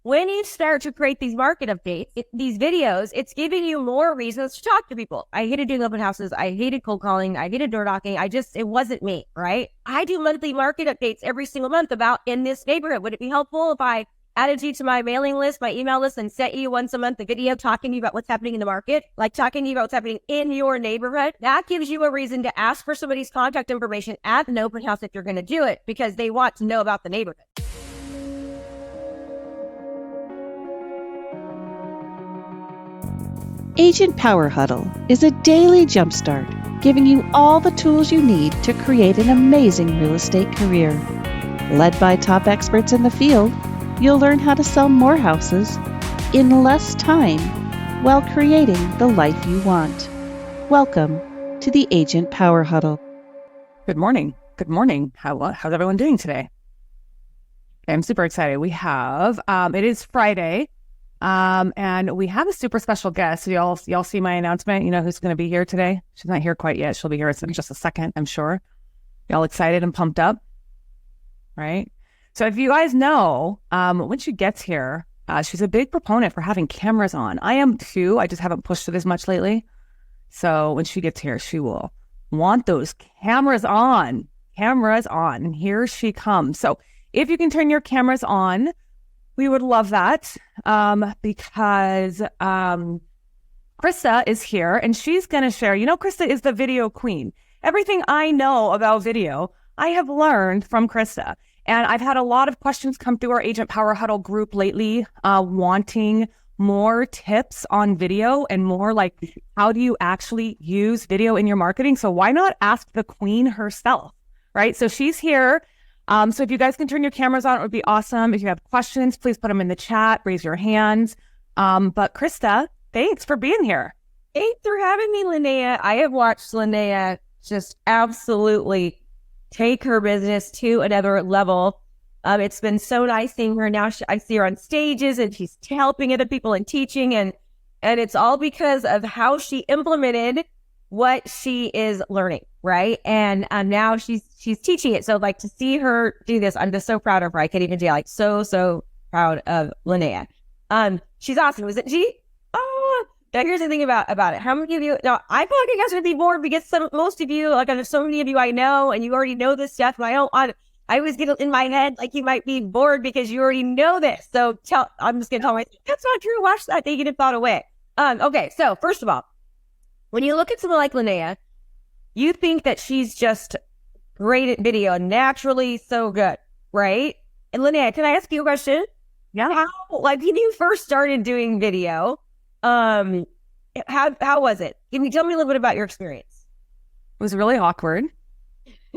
when you start to create these market updates, these videos, it's giving you more reasons to talk to people. I hated doing open houses. I hated cold calling. I hated door knocking. It wasn't me, right? I do monthly market updates every single month about in this neighborhood. Would it be helpful if I added you to my mailing list, my email list, and sent you once a month a video talking to you about what's happening in the market, like talking to you about what's happening in your neighborhood? That gives you a reason to ask for somebody's contact information at an open house if you're going to do it, because they want to know about the neighborhood. Agent Power Huddle is a daily jumpstart, giving you all the tools you need to create an amazing real estate career. Led by top experts in the field, you'll learn how to sell more houses in less time while creating the life you want. Welcome to the Agent Power Huddle. Good morning. Good morning. How's everyone doing today? I'm super excited. We have, it is Friday. And we have a super special guest. So y'all see my announcement? You know who's going to be here today? She's not here quite yet. She'll be here in just a second, I'm sure. Y'all excited and pumped up? Right? So if you guys know, when she gets here, she's a big proponent for having cameras on. I am too. I just haven't pushed it as much lately. So when she gets here, she will want those cameras on. Cameras on. And here she comes. So if you can turn your cameras on, we would love that, because Krista is here and she's going to share. You know, Krista is the video queen. Everything I know about video, I have learned from Krista. And I've had a lot of questions come through our Agent Power Huddle group lately, wanting more tips on video and more like, how do you actually use video in your marketing? So why not ask the queen herself, right? So she's here. So if you guys can turn your cameras on, it would be awesome. If you have questions, please put them in the chat, raise your hands. But Krista, thanks for being here. Thanks for having me, Lynea. I have watched Lynea just absolutely take her business to another level. It's been so nice seeing her now. I see her on stages and she's helping other people and teaching. And it's all because of how she implemented what she is learning, right? And now she's teaching it. So like to see her do this, I'm just so proud of her. I can't even say so proud of Lynea. She's awesome, isn't she? Oh, now here's the thing about it. How many of you, now I feel like you guys would be bored because most of you, like there's so many of you I know and you already know this stuff. And I always get in my head like you might be bored because you already know this. So I'm just going to tell myself, that's not true. Watch that negative thought away. Okay, so first of all, when you look at someone like Lynea, you think that she's just great at video, naturally so good, right? And Lynea, can I ask you a question? Yeah. When you first started doing video, how was it? Tell me a little bit about your experience. It was really awkward.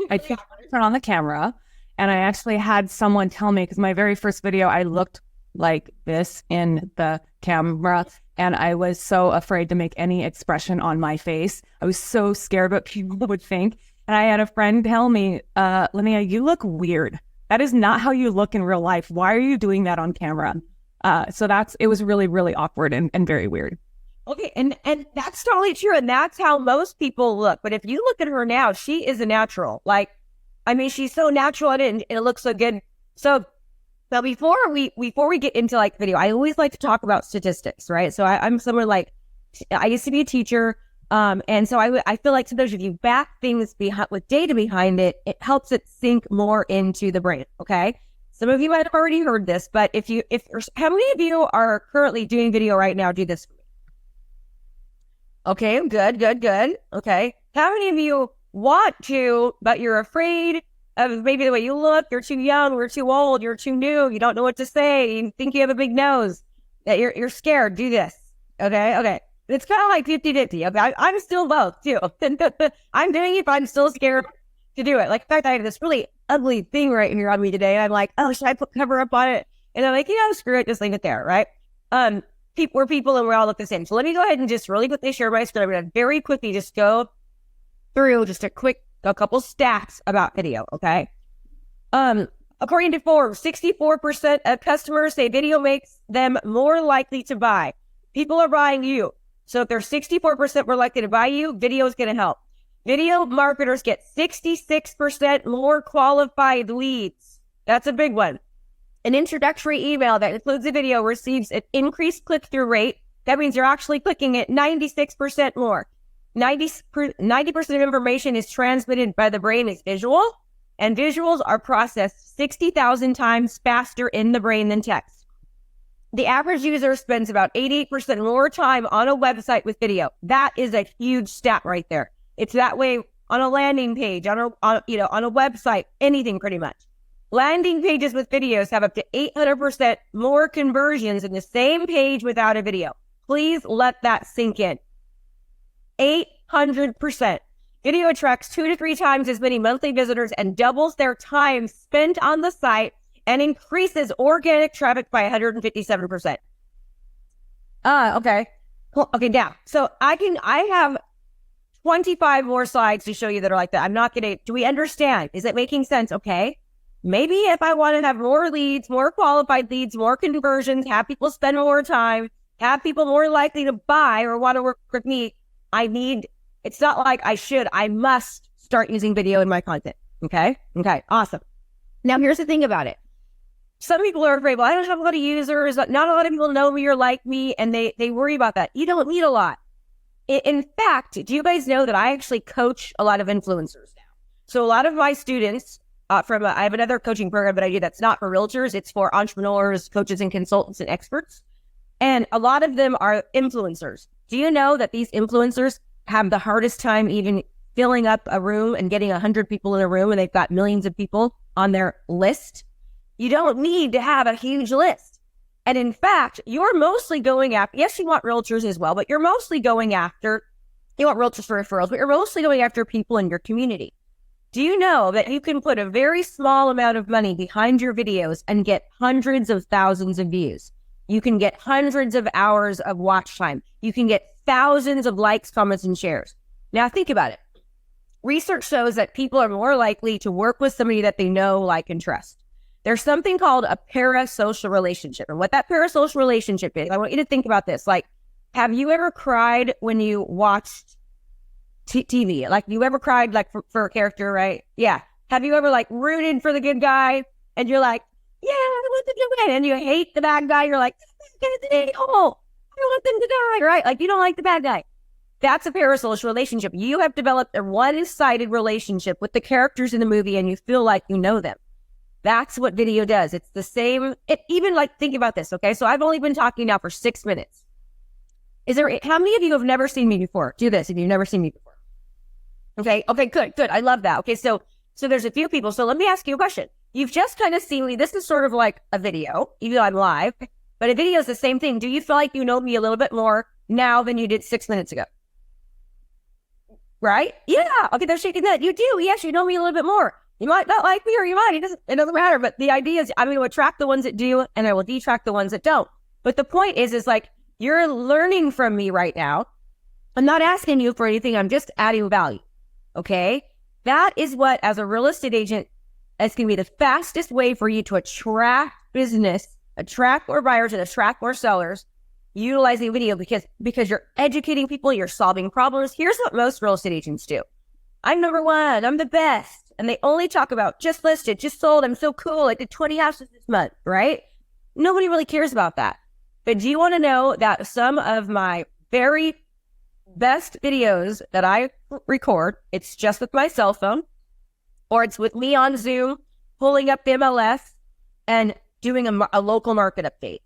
I tried to turn on the camera and I actually had someone tell me, because my very first video, I looked like this in the camera. And I was so afraid to make any expression on my face. I was so scared what people would think. And I had a friend tell me, Lynea, you look weird. That is not how you look in real life. Why are you doing that on camera? So it was really, really awkward and very weird. Okay. And that's totally true. And that's how most people look. But if you look at her now, she is a natural. She's so natural at it and it looks so good. So now, before we get into like video, I always like to talk about statistics, right? So I'm someone I used to be a teacher, and so I feel like sometimes if you back things with data behind it, it helps it sink more into the brain. Okay, some of you might have already heard this, but how many of you are currently doing video right now? Do this for me. Okay, good. Okay, how many of you want to, but you're afraid of maybe the way you look? You're too young, you're too old, you're too new, you don't know what to say, you think you have a big nose, that you're scared. Do this. Okay. It's kind of like 50-50. Okay, I'm still both too. I'm doing it, but I'm still scared to do it. Like, in fact, I have this really ugly thing right here on me today. I'm like, oh, should I put cover up on it? And I'm like, screw it, just leave it there, right? We're people and we all look the same. So let me go ahead and just really quickly share my screen. I'm going to very quickly just go through just a couple stats about video, okay? According to Forbes, 64% of customers say video makes them more likely to buy. People are buying you. So if they're 64% more likely to buy you, video is going to help. Video marketers get 66% more qualified leads. That's a big one. An introductory email that includes a video receives an increased click-through rate. That means you're actually clicking it 96% more. 90% of information is transmitted by the brain as visual, and visuals are processed 60,000 times faster in the brain than text. The average user spends about 88% more time on a website with video. That is a huge stat right there. It's that way on a landing page, on a website, anything pretty much. Landing pages with videos have up to 800% more conversions than the same page without a video. Please let that sink in. 800%. Video attracts 2 to 3 times as many monthly visitors and doubles their time spent on the site and increases organic traffic by 157%. Okay. Cool. Okay, now, so I have 25 more slides to show you that are like that. I'm not going to, do we understand? Is it making sense? Okay. Maybe if I want to have more leads, more qualified leads, more conversions, have people spend more time, have people more likely to buy or want to work with me, it's not like I must start using video in my content. Okay. Awesome. Now here's the thing about it. Some people are afraid, well, I don't have a lot of users. Not a lot of people know me or like me. And they worry about that. You don't need a lot. In fact, do you guys know that I actually coach a lot of influencers now? So a lot of my students I have another coaching program that I do that's not for realtors. It's for entrepreneurs, coaches, and consultants and experts. And a lot of them are influencers. Do you know that these influencers have the hardest time even filling up a room and getting 100 people in a room, and they've got millions of people on their list? You don't need to have a huge list. And in fact, you're mostly going after, yes, you want realtors as well, but you're mostly going after, you want realtors for referrals, but you're mostly going after people in your community. Do you know that you can put a very small amount of money behind your videos and get hundreds of thousands of views? You can get hundreds of hours of watch time. You can get thousands of likes, comments, and shares. Now think about it. Research shows that people are more likely to work with somebody that they know, like, and trust. There's something called a parasocial relationship. And what that parasocial relationship is, I want you to think about this. Like, have you ever cried when you watched TV? Like, you ever cried like for a character, right? Yeah. Have you ever like rooted for the good guy and you're like, yeah, I want them to win, and you hate the bad guy? You're like, I want them to die, right? Like, you don't like the bad guy. That's a parasocial relationship. You have developed a one-sided relationship with the characters in the movie, and you feel like you know them. That's what video does. It's the same. Even like, think about this. Okay. So I've only been talking now for 6 minutes. How many of you have never seen me before? Do this if you've never seen me before. Okay, good. I love that. Okay, so there's a few people. So let me ask you a question. You've just kind of seen me. This is sort of like a video, even though I'm live, but a video is the same thing. Do you feel like you know me a little bit more now than you did 6 minutes ago? Right? Yeah. Okay, they're shaking that. You do. Yes, you know me a little bit more. You might not like me, or you might. It doesn't matter. But the idea is I'm going to attract the ones that do, and I will detract the ones that don't. But the point is like, you're learning from me right now. I'm not asking you for anything. I'm just adding value. Okay? That is what, as a real estate agent, it's going to be the fastest way for you to attract business, attract more buyers, and attract more sellers, utilizing video, because you're educating people, you're solving problems. Here's what most real estate agents do. I'm number one. I'm the best. And they only talk about just listed, just sold. I'm so cool. I did 20 houses this month, right? Nobody really cares about that. But do you want to know that some of my very best videos that I record, it's just with my cell phone, or it's with me on Zoom, pulling up the MLS and doing a local market update.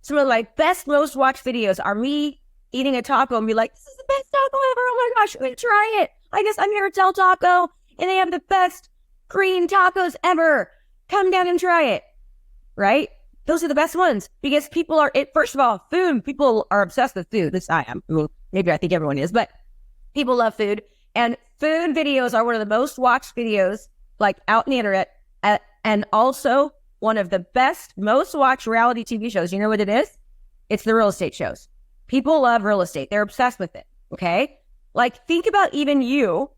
Some of my best, most watched videos are me eating a taco and be like, this is the best taco ever. Oh my gosh, I'm going to try it. I guess I'm here at Del Taco, and they have the best green tacos ever. Come down and try it. Right? Those are the best ones, because people are, first of all, food. People are obsessed with food. This I am. Well, maybe I think everyone is, but people love food. And food videos are one of the most watched videos, like, out on the internet. And also one of the best, most watched reality TV shows. You know what it is? It's the real estate shows. People love real estate. They're obsessed with it. Okay? Like, think about even you.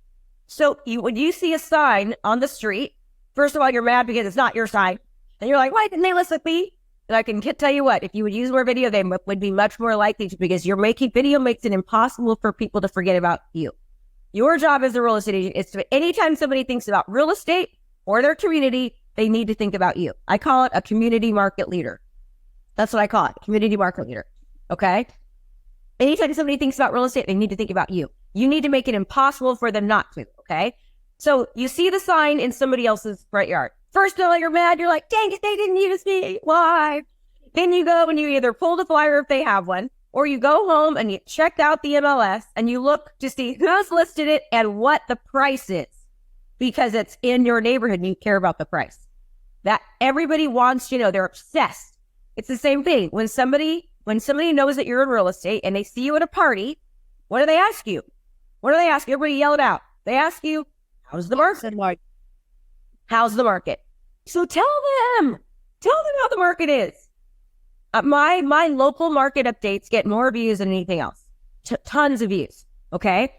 So when you see a sign on the street, first of all, you're mad because it's not your sign. And you're like, why didn't they list with me? And I can tell you what, if you would use more video, they would be much more likely to, because video makes it impossible for people to forget about you. Your job as a real estate agent is to, anytime somebody thinks about real estate or their community, they need to think about you. I call it a community market leader. That's what I call it, community market leader. Okay? Anytime somebody thinks about real estate, they need to think about you. You need to make it impossible for them not to, okay? So you see the sign in somebody else's front yard. First of all, you're mad. You're like, dang it, they didn't use me. Why? Then you go and you either pull the flyer if they have one, or you go home and you check out the MLS and you look to see who's listed it and what the price is, because it's in your neighborhood and you care about the price. That everybody wants to know. They're obsessed. It's the same thing. When somebody knows that you're in real estate and they see you at a party, what do they ask you? What do they ask you? Everybody yell it out. They ask you, how's the market? How's the market? So tell them how the market is. My local market updates get more views than anything else. Tons of views. Okay.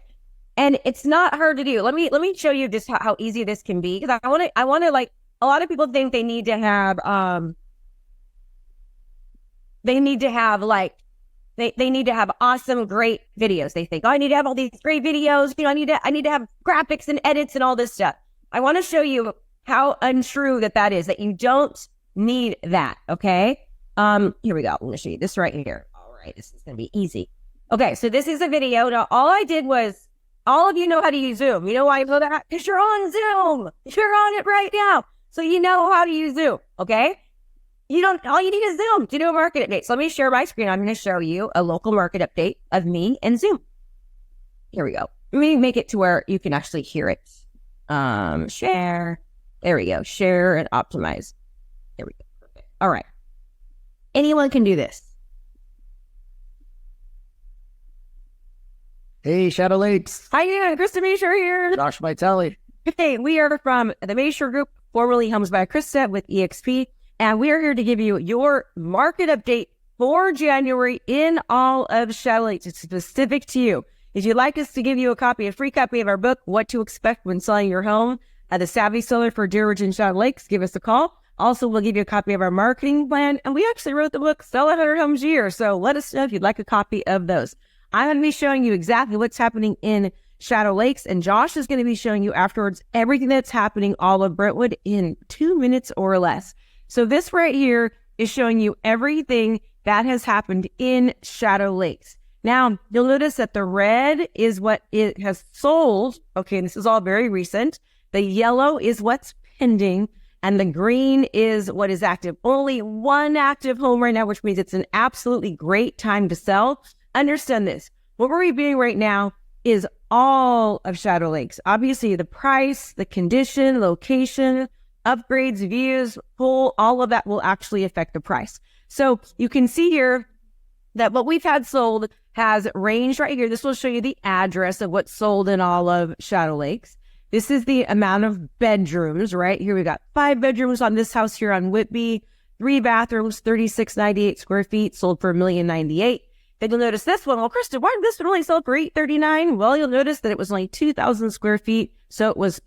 And it's not hard to do. Let me show you just how easy this can be. Because I want to like, a lot of people think they need to have, they need to have awesome, great videos. They think, oh, I need to have all these great videos. You know, I need to have graphics and edits and all this stuff. I want to show you how untrue that is, that you don't need that. Okay. Here we go. I'm going to show you this right here. All right. This is going to be easy. Okay. So this is a video. Now, all I did was, all of you know how to use Zoom. You know why I know that? Because you're on Zoom. You're on it right now. So you know how to use Zoom. Okay. All you need is Zoom to do a market update. So let me share my screen. I'm going to show you a local market update of me and Zoom. Here we go. Let me make it to where you can actually hear it. Share. There we go. Share and optimize. There we go. Perfect. All right. Anyone can do this. Hey, Shadow Lakes. Hi, Krista Mashore here. Josh Vitelli. Hey, we are from the Mashore Group, formerly Homes by Krista with EXP. And we are here to give you your market update for January in all of Shadow Lakes. It's specific to you. If you'd like us to give you a free copy of our book, What to Expect When Selling Your Home, The Savvy Seller for Deer Ridge and Shadow Lakes, give us a call. Also, we'll give you a copy of our marketing plan. And we actually wrote the book, Sell 100 Homes a Year. So let us know if you'd like a copy of those. I'm going to be showing you exactly what's happening in Shadow Lakes. And Josh is going to be showing you afterwards everything that's happening all of Brentwood in 2 minutes or less. So this right here is showing you everything that has happened in Shadow Lakes. Now, you'll notice that the red is what it has sold. Okay, this is all very recent. The yellow is what's pending, and the green is what is active. Only one active home right now, which means it's an absolutely great time to sell. Understand this. What we're reviewing right now is all of Shadow Lakes. Obviously, the price, the condition, location, upgrades, views, pull, all of that will actually affect the price. So you can see here that what we've had sold has ranged right here. This will show you the address of what's sold in all of Shadow Lakes. This is the amount of bedrooms, right? Here we got 5 bedrooms on this house here on Whitby, 3 bathrooms, 3698 square feet, sold for $1,098,000. Then you'll notice this one. Well, Krista, why did this one only sell for $839,000? Well, you'll notice that it was only 2,000 square feet. So it was,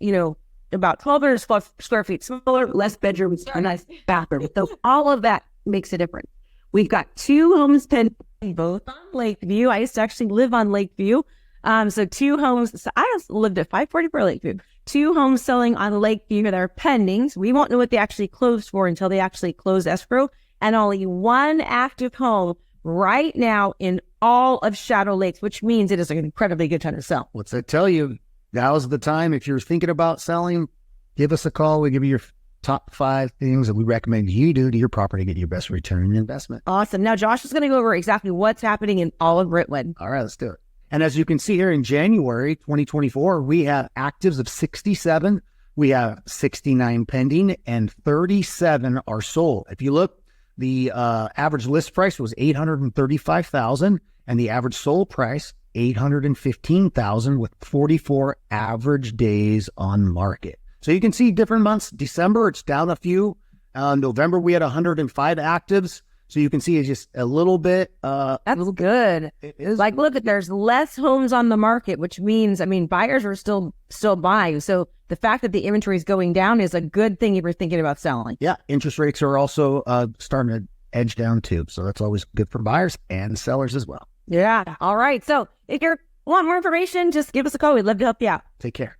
about 1,200 square feet smaller, less bedrooms, a nice bathroom. So all of that makes a difference. We've got 2 homes pending, both on Lakeview. I used to actually live on Lakeview. So 2 homes. So I just lived at 544 Lakeview. 2 homes selling on Lakeview that are pending. So we won't know what they actually closed for until they actually close escrow. And only 1 active home right now in all of Shadow Lakes, which means it is an incredibly good time to sell. What's that tell you? Now's the time. If you're thinking about selling, give us a call. We give you your top 5 things that we recommend you do to your property to get your best return on your investment. Awesome. Now, Josh is going to go over exactly what's happening in all of Brentwood. All right, let's do it. And as you can see here in January 2024, we have actives of 67. We have 69 pending and 37 are sold. If you look, the average list price was $835,000 and the average sold price $815,000 with 44 average days on market. So you can see different months. December, it's down a few. November, we had 105 actives. So you can see it's just a little bit. That's good. It is. Like, look, there's less homes on the market, which means, buyers are still buying. So the fact that the inventory is going down is a good thing if you're thinking about selling. Yeah. Interest rates are also starting to edge down too. So that's always good for buyers and sellers as well. Yeah. All right. So if you want more information, just give us a call. We'd love to help you out. Take care.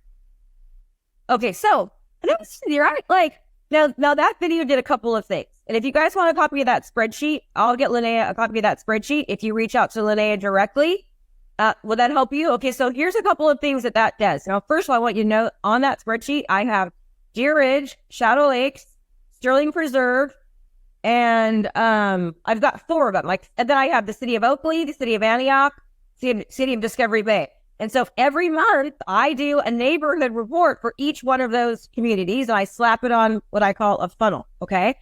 Okay. So you're like, Now that video did a couple of things. And if you guys want a copy of that spreadsheet, I'll get Lynea a copy of that spreadsheet. If you reach out to Lynea directly, will that help you? Okay, so here's a couple of things that does. Now, first of all, I want you to know on that spreadsheet, I have Deer Ridge, Shadow Lakes, Sterling Preserve, and I've got 4 of them. And then I have the city of Oakley, the city of Antioch, city of Discovery Bay. And so every month I do a neighborhood report for each one of those communities, and I slap it on what I call a funnel. Okay.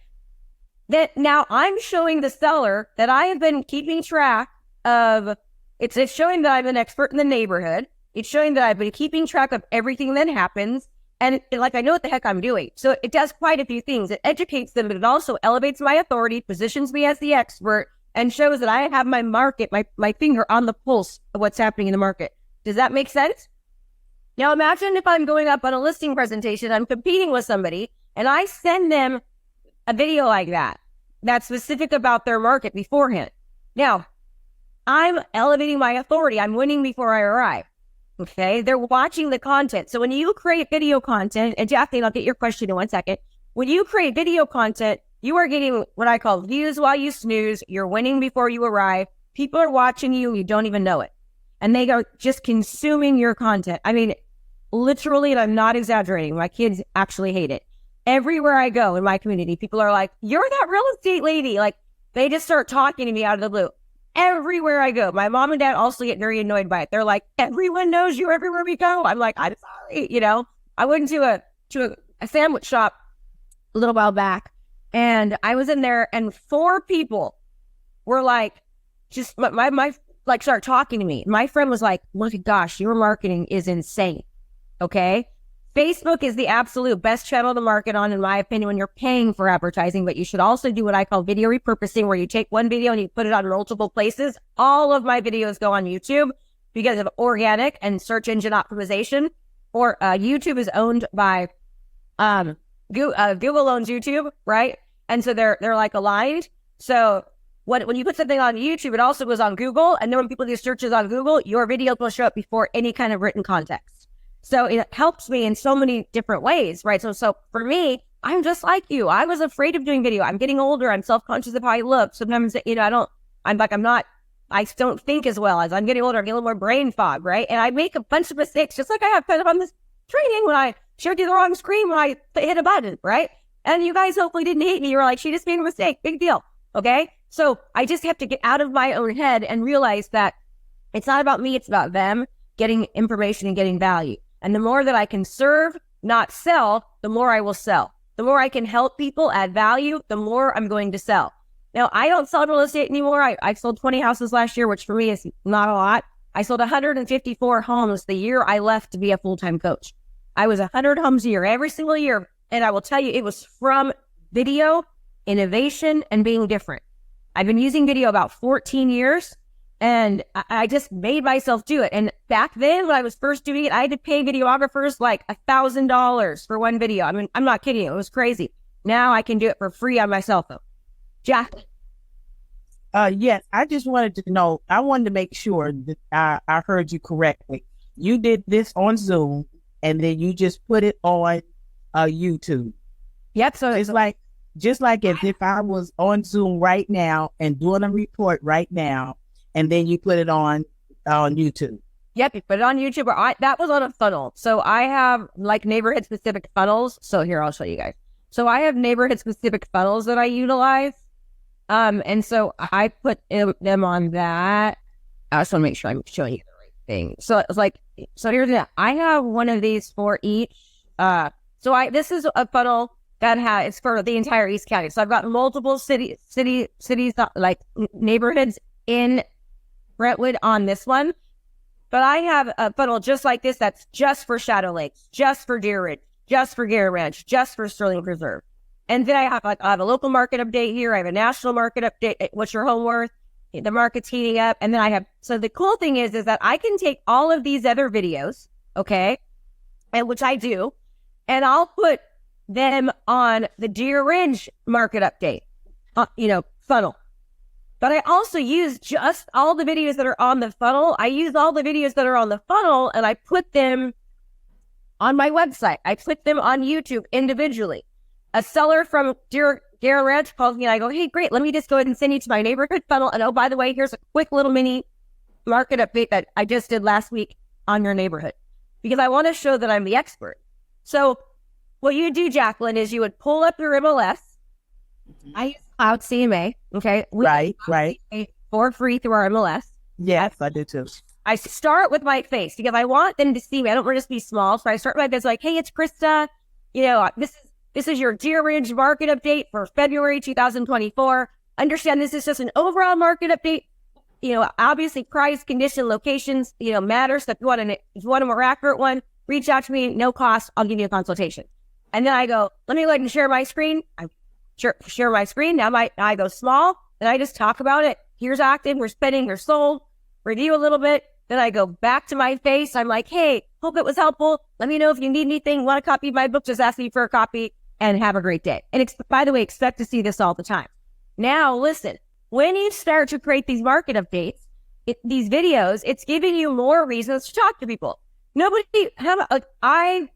That now I'm showing the seller that I have been keeping track of. It's showing that I'm an expert in the neighborhood. It's showing that I've been keeping track of everything that happens. And I know what the heck I'm doing. So it does quite a few things. It educates them, but it also elevates my authority, positions me as the expert, and shows that I have my market, my finger on the pulse of what's happening in the market. Does that make sense? Now imagine if I'm going up on a listing presentation, I'm competing with somebody, and I send them a video like that's specific about their market beforehand. Now, I'm elevating my authority. I'm winning before I arrive. Okay? They're watching the content. So when you create video content, and Daphne, I'll get your question in 1 second. When you create video content, you are getting what I call views while you snooze. You're winning before you arrive. People are watching you, and you don't even know it. And they are just consuming your content. I mean, literally, and I'm not exaggerating, my kids actually hate it. Everywhere I go in my community, people are like, you're that real estate lady. Like, they just start talking to me out of the blue. Everywhere I go. My mom and dad also get very annoyed by it. They're like, everyone knows you everywhere we go. I'm like, I'm sorry. You know, I went to a sandwich shop a little while back, and I was in there, and 4 people were like, just my like start talking to me. My friend was like, look, gosh, your marketing is insane. Okay. Facebook is the absolute best channel to market on, in my opinion, when you're paying for advertising, but you should also do what I call video repurposing, where you take one video and you put it on multiple places. All of my videos go on YouTube because of organic and search engine optimization. Or YouTube is owned by Google owns YouTube, right? And so they're like aligned. So when you put something on YouTube, it also goes on Google. And then when people do searches on Google, your video will show up before any kind of written context. So it helps me in so many different ways, right? So for me, I'm just like you. I was afraid of doing video. I'm getting older. I'm self-conscious of how I look. Sometimes, I don't think as well. As I'm getting older, I get a little more brain fog, right? And I make a bunch of mistakes, just like I have kind of on this training when I showed you the wrong screen when I hit a button, right? And you guys hopefully didn't hate me. You were like, she just made a mistake. Big deal. Okay. So I just have to get out of my own head and realize that it's not about me. It's about them getting information and getting value. And the more that I can serve, not sell, the more I will sell. The more I can help people add value, the more I'm going to sell. Now, I don't sell real estate anymore. I sold 20 houses last year, which for me is not a lot. I sold 154 homes the year I left to be a full-time coach. I was 100 homes a year, every single year. And I will tell you, it was from video, innovation, and being different. I've been using video about 14 years, and I just made myself do it. And back then, when I was first doing it, I had to pay videographers like $1,000 for one video. I mean, I'm not kidding you. It was crazy. Now I can do it for free on my cell phone. Jack? Yes, I just wanted to know, I wanted to make sure that I heard you correctly. You did this on Zoom, and then you just put it on YouTube. Yep. So it's like, just like as if I was on Zoom right now and doing a report right now, and then you put it on YouTube. Yep, you put it on YouTube. That was on a funnel. So I have like neighborhood specific funnels. So here, I'll show you guys. So I have neighborhood specific funnels that I utilize. And so I put them on that. I just want to make sure I'm showing you the right thing. So it's like, so here's that. I have one of these for each. This is a funnel that it's for the entire East County. So I've got multiple cities, like neighborhoods in Brentwood on this one. But I have a funnel just like this that's just for Shadow Lakes, just for Deer Ridge, just for Gary Ranch, just for Sterling Preserve. And then I have a local market update here. I have a national market update. What's your home worth? The market's heating up. And then so the cool thing is that I can take all of these other videos, okay, and which I do, and I'll put them on the Deer Ridge market update, funnel. But I also use just all the videos that are on the funnel. I use all the videos that are on the funnel, and I put them on my website. I put them on YouTube individually. a seller from Deer Ranch calls me and I go, hey, great, let me just go ahead and send you to my neighborhood funnel. And oh, by the way, here's a quick little mini market update that I just did last week on your neighborhood, because I want to show that I'm the expert. So what you do, Jacqueline, is you would pull up your MLS. I use Cloud CMA. Okay. Right. For free through our MLS. Yes, I do too. I start with my face because I want them to see me. I don't want to just be small. So I start my face like, hey, it's Krista. This is your Deer Ridge market update for February 2024. Understand this is just an overall market update. Obviously price, condition, locations, matters. So if you want a more accurate one, reach out to me, no cost. I'll give you a consultation. And then I go, let me go ahead and share my screen. I share my screen. Now I go small and I just talk about it. Here's active, we're spending, we're sold, review a little bit. Then I go back to my face. I'm like, hey, hope it was helpful. Let me know if you need anything, want a copy of my book, just ask me for a copy and have a great day. And by the way, expect to see this all the time. Now, listen, when you start to create these market updates, these videos, it's giving you more reasons to talk to people. I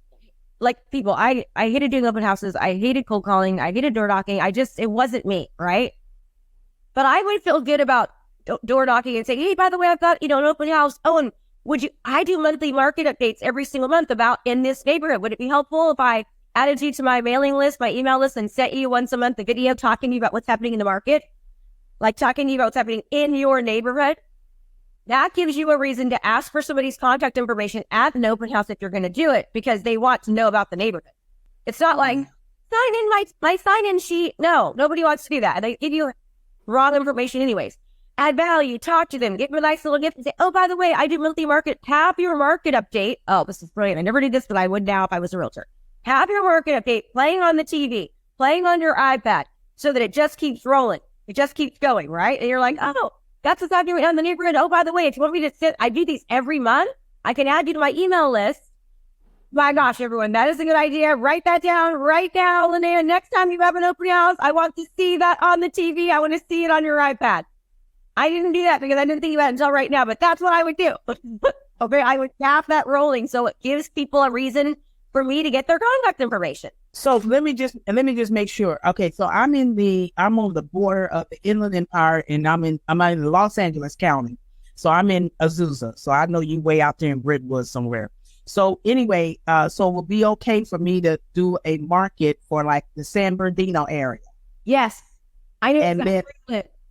hated doing open houses. I hated cold calling. I hated door knocking. It wasn't me, right? But I would feel good about door knocking and saying, hey, by the way, I've got, an open house. Oh, and I do monthly market updates every single month about in this neighborhood. Would it be helpful if I added you to my mailing list, my email list, and sent you once a month a video talking to you about what's happening in the market? Like talking to you about what's happening in your neighborhood? That gives you a reason to ask for somebody's contact information at an open house if you're going to do it, because they want to know about the neighborhood. It's not like, sign in my sign-in sheet. No, nobody wants to do that. And they give you wrong information anyways. Add value, talk to them, give them a nice little gift and say, oh, by the way, I do monthly market. Have your market update. Oh, this is brilliant. I never did this, but I would now if I was a realtor. Have your market update playing on the TV, playing on your iPad so that it just keeps rolling. It just keeps going, right? And you're like, oh, that's what's happening in the neighborhood. Oh, by the way, if you want me to I do these every month. I can add you to my email list. My gosh, everyone, that is a good idea. Write that down right now, Lynea. Next time you have an open house, I want to see that on the TV. I want to see it on your iPad. I didn't do that because I didn't think about it until right now, but that's what I would do. Okay, I would have that rolling so it gives people a reason for me to get their contact information. So let me just make sure. Okay, so I'm on the border of the Inland Empire, and I'm in Los Angeles County. So I'm in Azusa. So I know you way out there in Brentwood somewhere. So anyway, so it will be okay for me to do a market for like the San Bernardino area. Yes, I know. And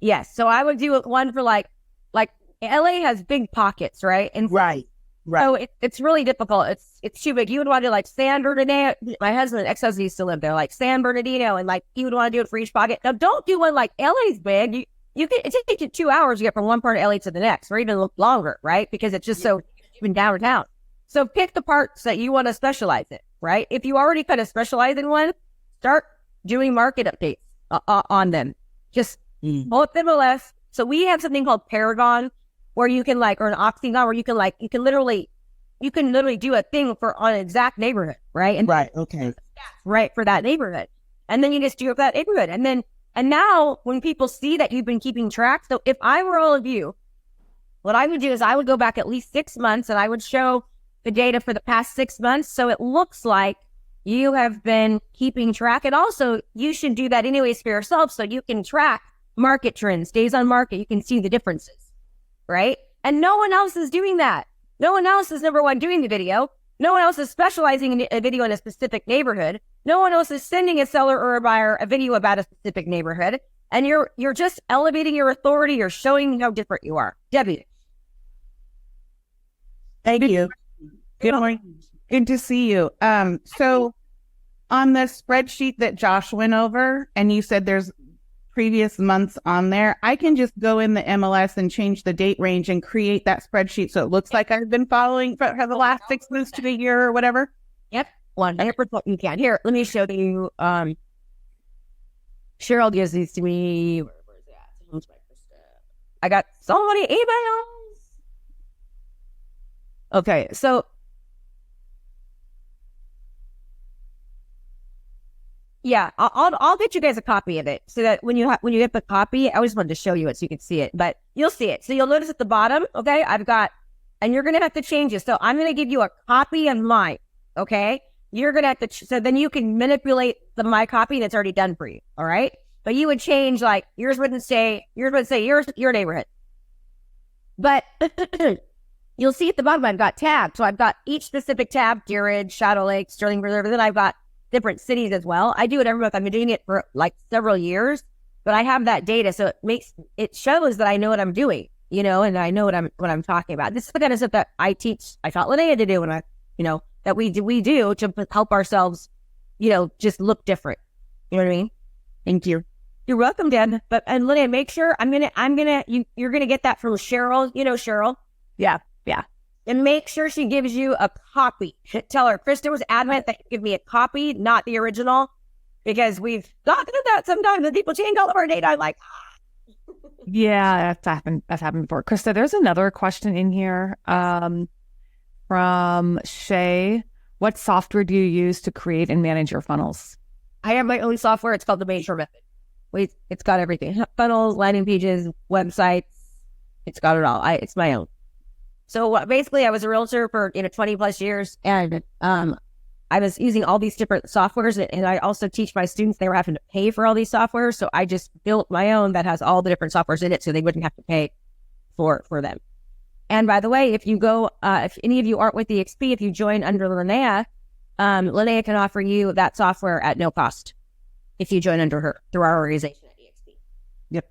yes, so I would do one for like LA has big pockets, right? And right. So it's really difficult. It's too big. You would want to do like San Bernardino. My ex-husband used to live there, like San Bernardino, and like you would want to do it for each pocket. Now, don't do one like LA's big. It takes you 2 hours to get from one part of LA to the next, or even longer, right? Because it's just so even downtown. So pick the parts that you want to specialize in, right? If you already kind of specialize in one, start doing market updates on them. Just pull up MLS. So we have something called Paragon, where you can or an Octagon, where you can literally do a thing on an exact neighborhood, right? And right, okay, right for that neighborhood, and then you just do it for that neighborhood, and now when people see that you've been keeping track. So if I were all of you, what I would do is I would go back at least 6 months, and I would show the data for the past 6 months, so it looks like you have been keeping track. And also, you should do that anyways for yourself, so you can track market trends, days on market. You can see the differences. Right? And no one else is doing that. No one else is number one doing the video. No one else is specializing in a video in a specific neighborhood. No one else is sending a seller or a buyer a video about a specific neighborhood. And you're just elevating your authority. You're showing how different you are. Debbie. Thank you. Good morning. Good to see you. So on the spreadsheet that Josh went over, and you said there's previous months on there, I can just go in the MLS and change the date range and create that spreadsheet so it looks like I've been following for the last 6 months to a year or whatever. Yep, 100% you can. Here, let me show you. Cheryl gives these to me. Where is it at? I got so many emails. Okay, so yeah, I'll get you guys a copy of it so that when you get the copy, I just wanted to show you it so you can see it, but you'll see it. So you'll notice at the bottom, okay, and you're going to have to change it. So I'm going to give you a copy of mine, okay? you're going to have to, so then you can manipulate my copy that's already done for you. All right. But you would change, like, yours would say your neighborhood. But you'll see at the bottom, I've got tabs. So I've got each specific tab, Deer Ridge, Shadow Lake, Sterling Reserve. And then I've got different cities as well. I do it every month. I've been doing it for like several years, but I have that data. So it shows that I know what I'm doing, you know, and I know what I'm talking about. This is the kind of stuff that I taught Lynea to do when that we do to help ourselves, you know, just look different. You know what I mean? Thank you. You're welcome, Deb. And Lynea, make sure you're gonna get that from Cheryl. You know Cheryl. Yeah. And make sure she gives you a copy. Tell her Krista was adamant that you give me a copy, not the original, because we've talked about that sometimes and people change all of our data. I'm like, yeah, that's happened before. Krista, there's another question in here from Shay. What software do you use to create and manage your funnels? I have my own software. It's called the Mashore Method. It's got everything: funnels, landing pages, websites. It's got it all. It's my own. So basically, I was a realtor for 20 plus years, and I was using all these different softwares, and I also teach my students. They were having to pay for all these softwares, so I just built my own that has all the different softwares in it, so they wouldn't have to pay for them. And by the way, if you go, if any of you aren't with EXP, if you join under Lynea, Lynea can offer you that software at no cost if you join under her through our organization at EXP. Yep.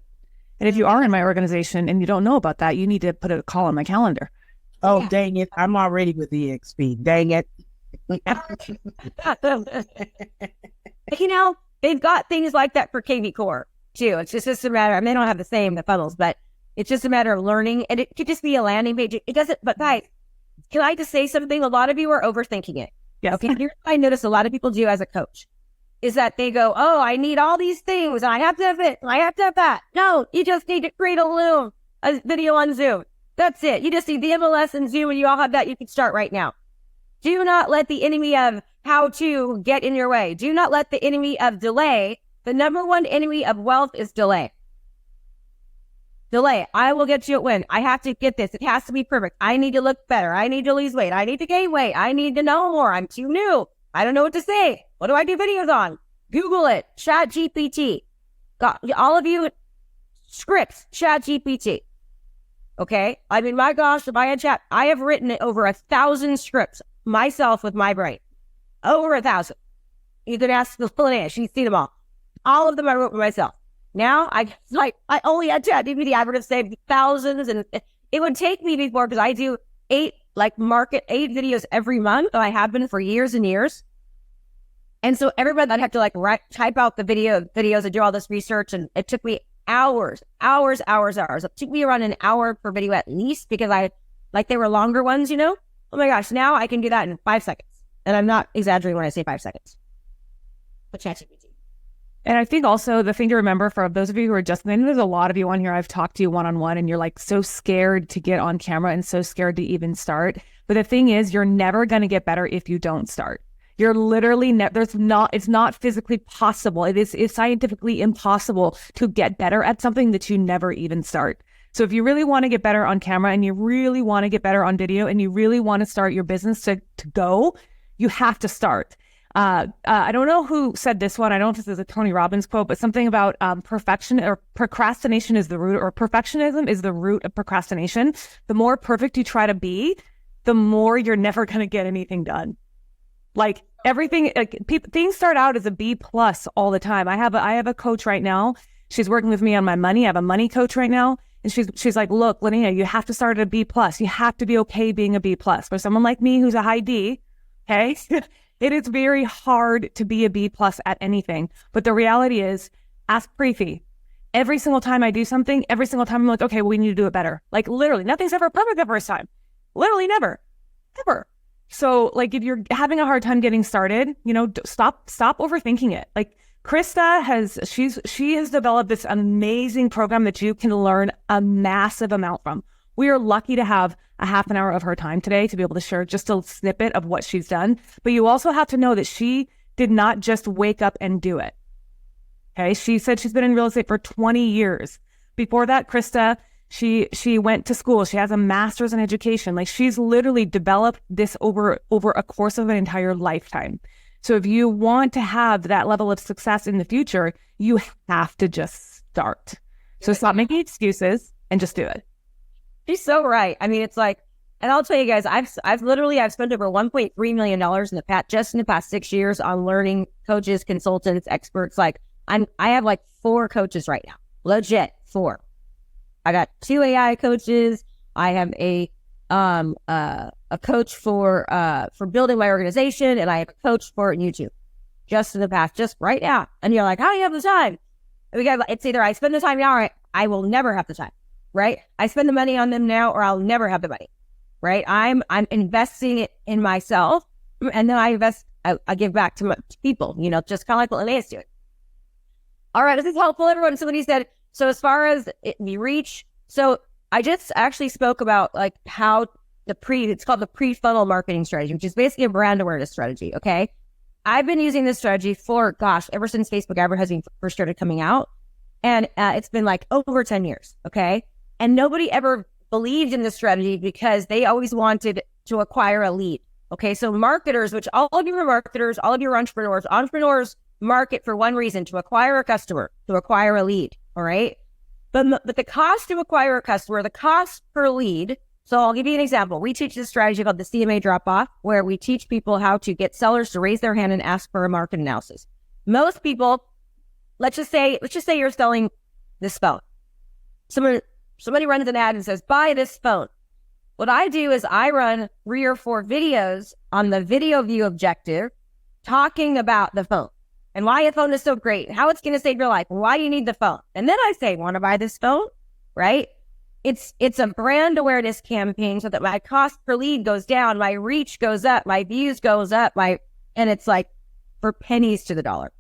And if you are in my organization and you don't know about that, you need to put a call on my calendar. Oh, yeah. Dang it. I'm already with EXP. Dang it. You know, they've got things like that for KV Core too. It's just a matter, they don't have the funnels, but it's just a matter of learning. And it could just be a landing page. It doesn't, but guys, can I just say something? A lot of you are overthinking it. Yeah. Okay. Here's what I notice a lot of people do as a coach is that they go, oh, I need all these things. And I have to have it. And I have to have that. No, you just need to create a video on Zoom. That's it. You just need the MLS and Zoom, and you all have that. You can start right now. Do not let the enemy of how to get in your way. Do not let the enemy of delay. The number one enemy of wealth is delay. Delay. I will get you a win. I have to get this. It has to be perfect. I need to look better. I need to lose weight. I need to gain weight. I need to know more. I'm too new. I don't know what to say. What do I do videos on? Google it. Chat GPT. Got all of you scripts. Chat GPT. Okay. I mean, my gosh, if I had chat, I have written over 1,000 scripts myself with my brain. Over 1,000. You can ask Lynea. She's seen them all. All of them I wrote for myself. Now I only had chat GPT. I would have saved thousands, and it would take me before, because I do 8 videos every month, and I have been for years and years. And so everybody, I'd have to type out the videos and do all this research, and it took me hours. It took me around an hour per video at least, because they were longer ones, you know? Oh my gosh, now I can do that in 5 seconds. And I'm not exaggerating when I say 5 seconds. But ChatGPT. And I think also the thing to remember for those of you who are just, I know there's a lot of you on here, I've talked to you one-on-one, and you're like so scared to get on camera and so scared to even start. But the thing is, you're never going to get better if you don't start. You're literally, it's not physically possible. It is scientifically impossible to get better at something that you never even start. So if you really want to get better on camera, and you really want to get better on video, and you really want to start your business to go, you have to start. I don't know who said this one. I don't know if this is a Tony Robbins quote, but something about procrastination is the root, or perfectionism is the root of procrastination. The more perfect you try to be, the more you're never going to get anything done. Like everything, things start out as a B+ all the time. I have a coach right now. She's working with me on my money. I have a money coach right now. And she's like, look, Lynea, you have to start at a B+. You have to be okay being a B+. For someone like me who's a high D, okay, it is very hard to be a B+ at anything. But the reality is, ask Preeti. Every single time I do something, every single time I'm like, okay, well, we need to do it better. Like literally, nothing's ever perfect the first time. Literally never, ever. So like if you're having a hard time getting started, stop overthinking it. Like Krista she has developed this amazing program that you can learn a massive amount from. We are lucky to have a half an hour of her time today to be able to share just a snippet of what she's done. But you also have to know that she did not just wake up and do it. Okay. She said she's been in real estate for 20 years. Before that, Krista She went to school. She has a master's in education. Like, she's literally developed this over a course of an entire lifetime. So if you want to have that level of success in the future, you have to just start. So stop making excuses and just do it. She's so right. I mean, it's like, and I'll tell you guys, I've spent over $1.3 million in the past 6 years on learning coaches, consultants, experts. Like, I have like 4 coaches right now, legit 4. I got 2 AI coaches. I have a coach for building my organization, and I have a coach for YouTube. Just in the past, just right now. And you're like, how do you have the time? It's either I spend the time now or I will never have the time, right? I spend the money on them now or I'll never have the money, right? I'm investing it in myself, and then I give back to people, just kind of like what Lynea's doing. All right, this is helpful, everyone. Somebody said, so as far as the reach, so I just actually spoke about like how it's called the pre-funnel marketing strategy, which is basically a brand awareness strategy, okay? I've been using this strategy for, ever since Facebook advertising first started coming out. And it's been like over 10 years, okay? And nobody ever believed in this strategy because they always wanted to acquire a lead, okay? So marketers, which all of you are marketers, all of you are entrepreneurs market for one reason, to acquire a customer, to acquire a lead, all right? But the cost to acquire a customer, the cost per lead. So I'll give you an example. We teach this strategy called the CMA drop-off, where we teach people how to get sellers to raise their hand and ask for a market analysis. Most people, let's just say you're selling this phone. Somebody runs an ad and says, buy this phone. What I do is I run 3 or 4 videos on the video view objective talking about the phone and why a phone is so great, how it's going to save your life, why you need the phone. And then I say, want to buy this phone, right? It's a brand awareness campaign so that my cost per lead goes down, my reach goes up, my views goes up, and it's like for pennies to the dollar.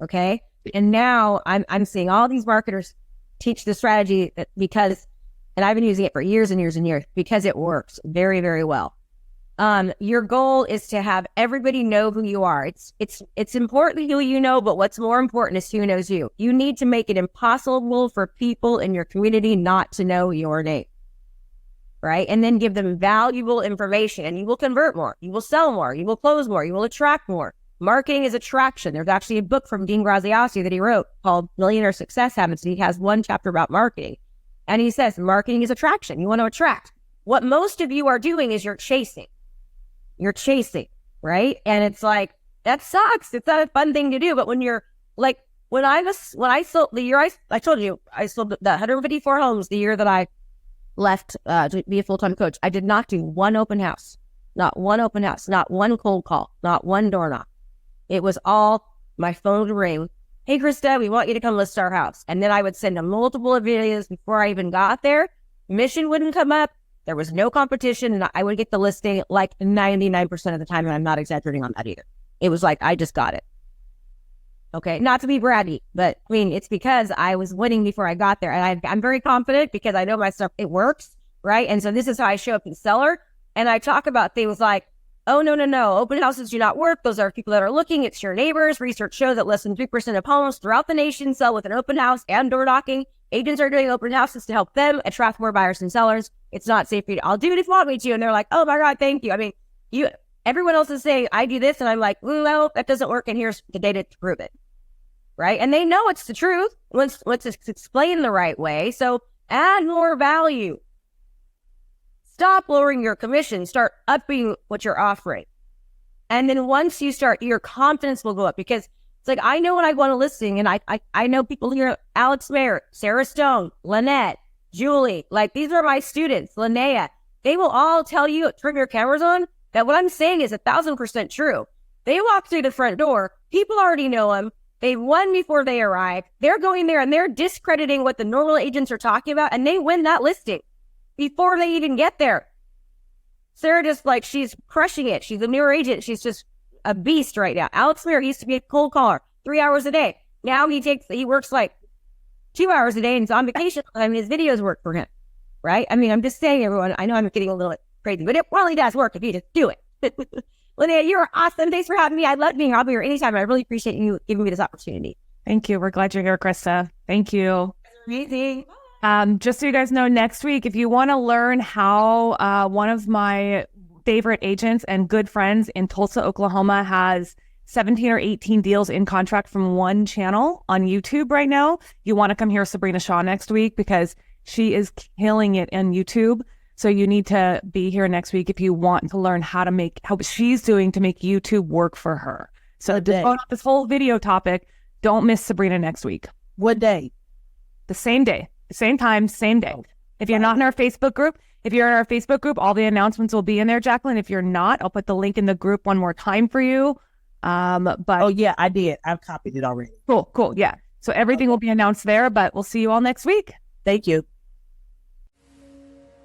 Okay. And now I'm seeing all these marketers teach the strategy and I've been using it for years and years and years because it works very, very well. Your goal is to have everybody know who you are. It's important who you know, but what's more important is who knows you. You need to make it impossible for people in your community not to know your name, right? And then give them valuable information, and you will convert more, you will sell more, you will close more, you will attract more. Marketing is attraction. There's actually a book from Dean Graziosi that he wrote called Millionaire Success Habits. And he has one chapter about marketing, and he says marketing is attraction. You want to attract. What most of you are doing is you're chasing, right? And it's like, that sucks. It's not a fun thing to do. But when you're like, when I sold the year I told you, I sold the 154 homes the year that I left to be a full-time coach. I did not do one open house, not one cold call, not one door knock. It was all my phone would ring. Hey, Krista, we want you to come list our house. And then I would send them multiple videos before I even got there. Mission wouldn't come up. There was no competition, and I would get the listing like 99% of the time, and I'm not exaggerating on that either. It was like, I just got it. Okay, not to be bratty, but I mean, it's because I was winning before I got there, and I'm very confident because I know my stuff, it works, right? And so this is how I show up to the seller, and I talk about things like, oh, no, open houses do not work. Those are people that are looking. It's your neighbors. Research shows that less than 3% of homes throughout the nation sell with an open house and door knocking. Agents are doing open houses to help them attract more buyers and sellers. It's not safe for you. I'll do it if you want me to. And they're like, oh my God, thank you. I mean, everyone else is saying, I do this. And I'm like, no, that doesn't work. And here's the data to prove it. Right. And they know it's the truth once it's explained the right way. So add more value. Stop lowering your commission. Start upping what you're offering. And then once you start, your confidence will go up, because it's like, I know when I go on a listing, and I know people here, Alex Mayer, Sarah Stone, Lynette, Julie, like these are my students, Lynea. They will all tell you, turn your cameras on, that what I'm saying is 1,000% true. They walk through the front door. People already know them. They've won before they arrive. They're going there and they're discrediting what the normal agents are talking about, and they win that listing before they even get there. Sarah just she's crushing it. She's a newer agent. She's just a beast right now. Alex Mayer used to be a cold caller 3 hours a day. Now he works 2 hours a day and he's on vacation. I mean, his videos work for him, right? I mean, I'm just saying, everyone, I know I'm getting a little crazy, but it really does work if you just do it. Lynea, you're awesome. Thanks for having me. I love being here. I'll be here anytime. I really appreciate you giving me this opportunity. Thank you. We're glad you're here, Krista. Thank you. Amazing. Just so you guys know, next week, if you want to learn how one of my favorite agents and good friends in Tulsa, Oklahoma has 17 or 18 deals in contract from one channel on YouTube right now, you want to come hear Sabrina Shaw next week because she is killing it on YouTube. So you need to be here next week if you want to learn how she's doing to make YouTube work for her. So on this whole video topic, don't miss Sabrina next week. What day? The same day. Same time, same day. If you're not in our Facebook group, all the announcements will be in there, Jacqueline. If you're not, I'll put the link in the group one more time for you. Oh yeah, I did. I've copied it already. Cool. Yeah. So everything will be announced there, but we'll see you all next week. Thank you.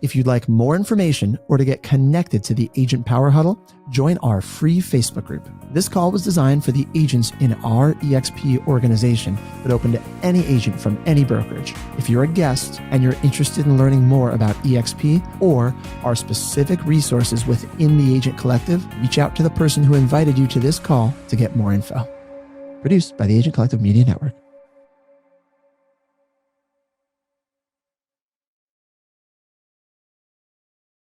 If you'd like more information or to get connected to the Agent Power Huddle, join our free Facebook group. This call was designed for the agents in our EXP organization, but open to any agent from any brokerage. If you're a guest and you're interested in learning more about EXP or our specific resources within the Agent Collective, reach out to the person who invited you to this call to get more info. Produced by the Agent Collective Media Network.